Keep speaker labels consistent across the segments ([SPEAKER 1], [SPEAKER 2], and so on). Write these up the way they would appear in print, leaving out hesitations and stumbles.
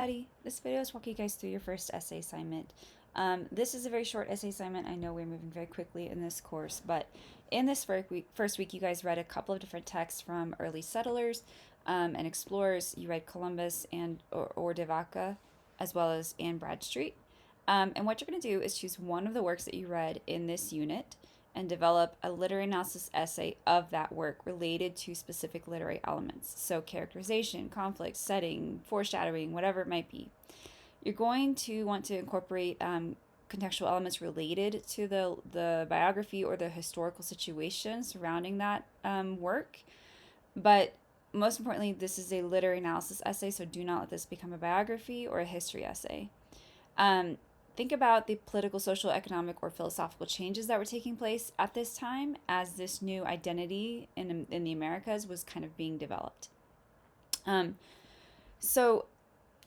[SPEAKER 1] Daddy. This video is walking you guys through your first essay assignment. This is a very short essay assignment. I know we're moving very quickly in this course, but in this first week you guys read a couple of different texts from early settlers and explorers. You read Columbus or De Vaca, as well as Anne Bradstreet. And what you're going to do is choose one of the works that you read in this unit and develop a literary analysis essay of that work related to specific literary elements. So characterization, conflict, setting, foreshadowing, whatever it might be. You're going to want to incorporate contextual elements related to the biography or the historical situation surrounding that work. But most importantly, this is a literary analysis essay, so do not let this become a biography or a history essay. Think about the political, social, economic, or philosophical changes that were taking place at this time as this new identity in the Americas was kind of being developed. So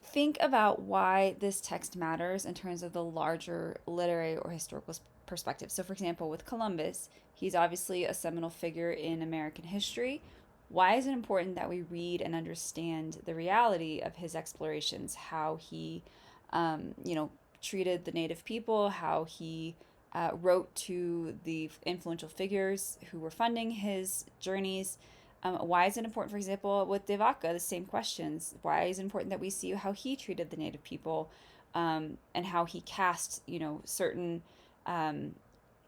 [SPEAKER 1] think about why this text matters in terms of the larger literary or historical perspective. So, for example, with Columbus, he's obviously a seminal figure in American history. Why is it important that we read and understand the reality of his explorations, how he, treated the native people, how he wrote to the influential figures who were funding his journeys? Why is it important, for example, with De Vaca, the same questions? Why is it important that we see how he treated the native people and how he cast, certain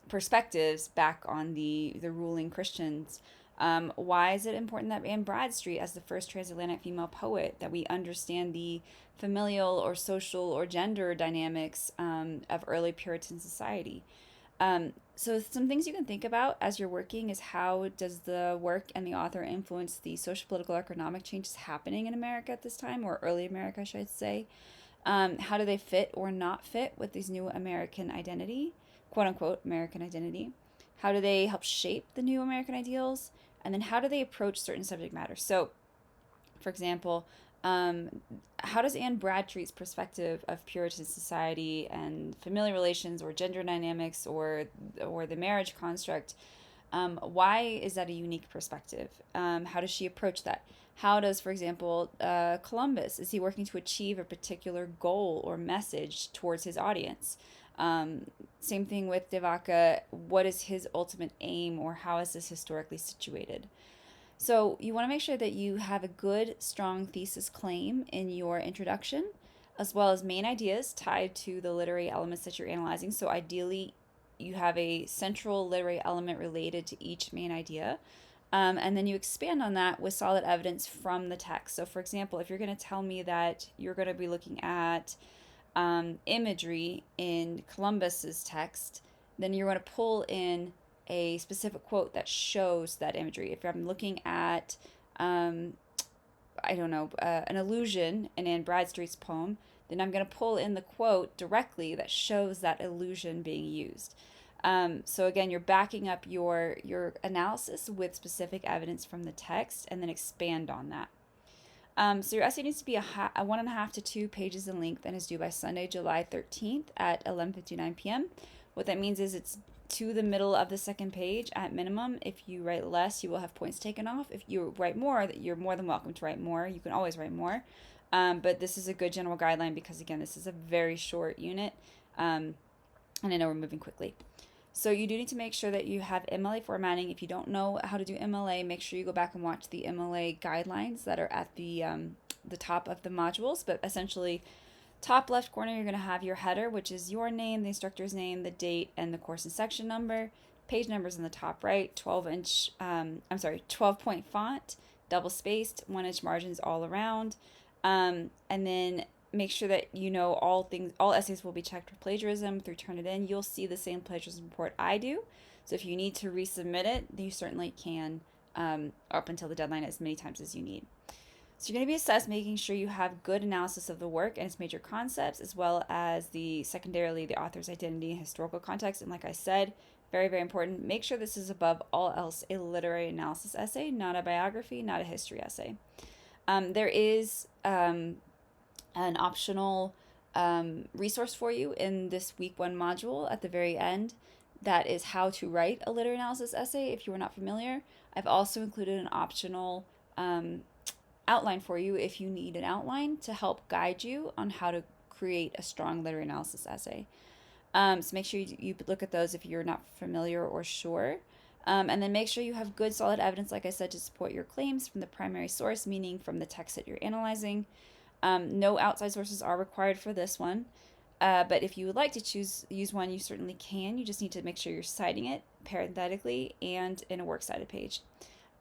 [SPEAKER 1] perspectives back on the ruling Christians? Why is it important that Anne Bradstreet, as the first transatlantic female poet, that we understand the familial or social or gender dynamics of early Puritan society? So some things you can think about as you're working is how does the work and the author influence the social, political, economic changes happening in America at this time, or early America, I should say? How do they fit or not fit with these new American identity, quote unquote, American identity? How do they help shape the new American ideals? And then how do they approach certain subject matter? So, for example, how does Anne Bradstreet's perspective of Puritan society and familial relations or gender dynamics or the marriage construct, why is that a unique perspective? How does she approach that? How does, for example, Columbus, is he working to achieve a particular goal or message towards his audience? Same thing with De Vaca. What is his ultimate aim, or how is this historically situated? So you want to make sure that you have a good, strong thesis claim in your introduction, as well as main ideas tied to the literary elements that you're analyzing. So ideally, you have a central literary element related to each main idea. And then you expand on that with solid evidence from the text. So, for example, if you're going to tell me that you're going to be looking at imagery in Columbus's text, then you're going to pull in a specific quote that shows that imagery. If I'm looking at, an illusion in Anne Bradstreet's poem, then I'm going to pull in the quote directly that shows that illusion being used. So again, you're backing up your analysis with specific evidence from the text and then expand on that. So your essay needs to be a 1.5 to 2 pages in length and is due by Sunday, July 13th at 11:59 p.m. What that means is it's to the middle of the second page at minimum. If you write less, you will have points taken off. If you write more, you're more than welcome to write more. You can always write more. But this is a good general guideline because, again, this is a very short unit. And I know we're moving quickly. So you do need to make sure that you have MLA formatting. If you don't know how to do MLA, make sure you go back and watch the MLA guidelines that are at the top of the modules. But essentially, top left corner, you're going to have your header, which is your name, the instructor's name, the date, and the course and section number. Page numbers in the top right, 12-point font, double spaced, 1-inch margins all around. And then make sure that you know all essays will be checked for plagiarism through Turnitin. You'll see the same plagiarism report I do. So if you need to resubmit it, you certainly can up until the deadline as many times as you need. So you're going to be assessed making sure you have good analysis of the work and its major concepts, as well as secondarily the author's identity and historical context. And like I said, very, very important, make sure this is above all else a literary analysis essay, not a biography, not a history essay. There is an optional resource for you in this week 1 module at the very end that is how to write a literary analysis essay if you were not familiar. I've also included an optional outline for you if you need an outline to help guide you on how to create a strong literary analysis essay. So make sure you look at those if you're not familiar or sure. And then make sure you have good solid evidence, like I said, to support your claims from the primary source, meaning from the text that you're analyzing. No outside sources are required for this one. But if you would like to use one, you certainly can. You just need to make sure you're citing it parenthetically and in a works cited page.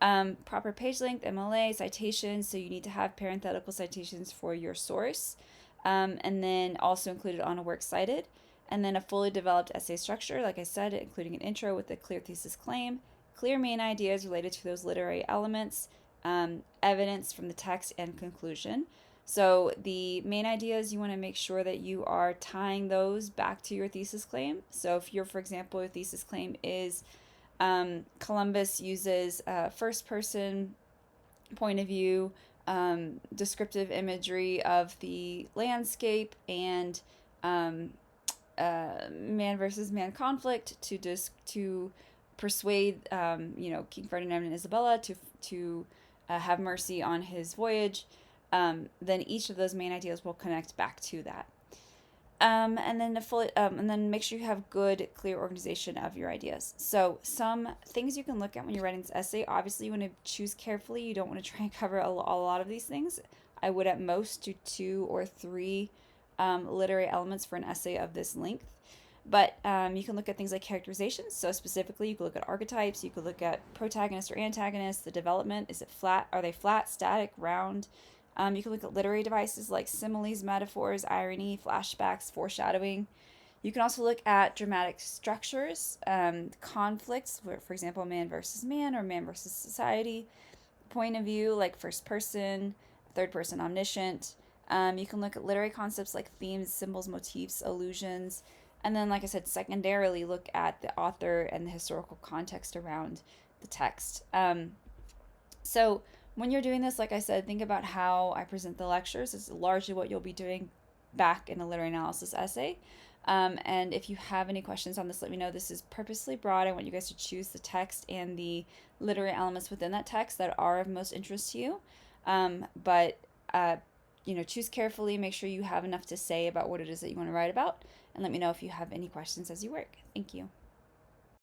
[SPEAKER 1] Proper page length, MLA, citations, so you need to have parenthetical citations for your source, and then also included on a works cited. And then a fully developed essay structure, like I said, including an intro with a clear thesis claim, clear main ideas related to those literary elements, evidence from the text, and conclusion. So the main ideas, you want to make sure that you are tying those back to your thesis claim. So if you're, for example, your thesis claim is Columbus uses first person point of view, descriptive imagery of the landscape, and man versus man conflict to persuade King Ferdinand and Isabella to have mercy on his voyage. Then each of those main ideas will connect back to that. And then make sure you have good, clear organization of your ideas. So some things you can look at when you're writing this essay. Obviously, you want to choose carefully. You don't want to try and cover a lot of these things. I would at most do 2 or 3 literary elements for an essay of this length. But you can look at things like characterizations. So specifically, you could look at archetypes. You could look at protagonist or antagonist. The development, is it flat? Are they flat, static, round? You can look at literary devices like similes, metaphors, irony, flashbacks, foreshadowing. You can also look at dramatic structures, conflicts, for example, man versus man or man versus society, point of view like first person, third person omniscient. You can look at literary concepts like themes, symbols, motifs, allusions. And then, like I said, secondarily, look at the author and the historical context around the text. So when you're doing this, like I said, think about how I present the lectures. It's largely what you'll be doing back in a literary analysis essay. And if you have any questions on this, let me know. This is purposely broad. I want you guys to choose the text and the literary elements within that text that are of most interest to you. But choose carefully. Make sure you have enough to say about what it is that you want to write about. And let me know if you have any questions as you work. Thank you.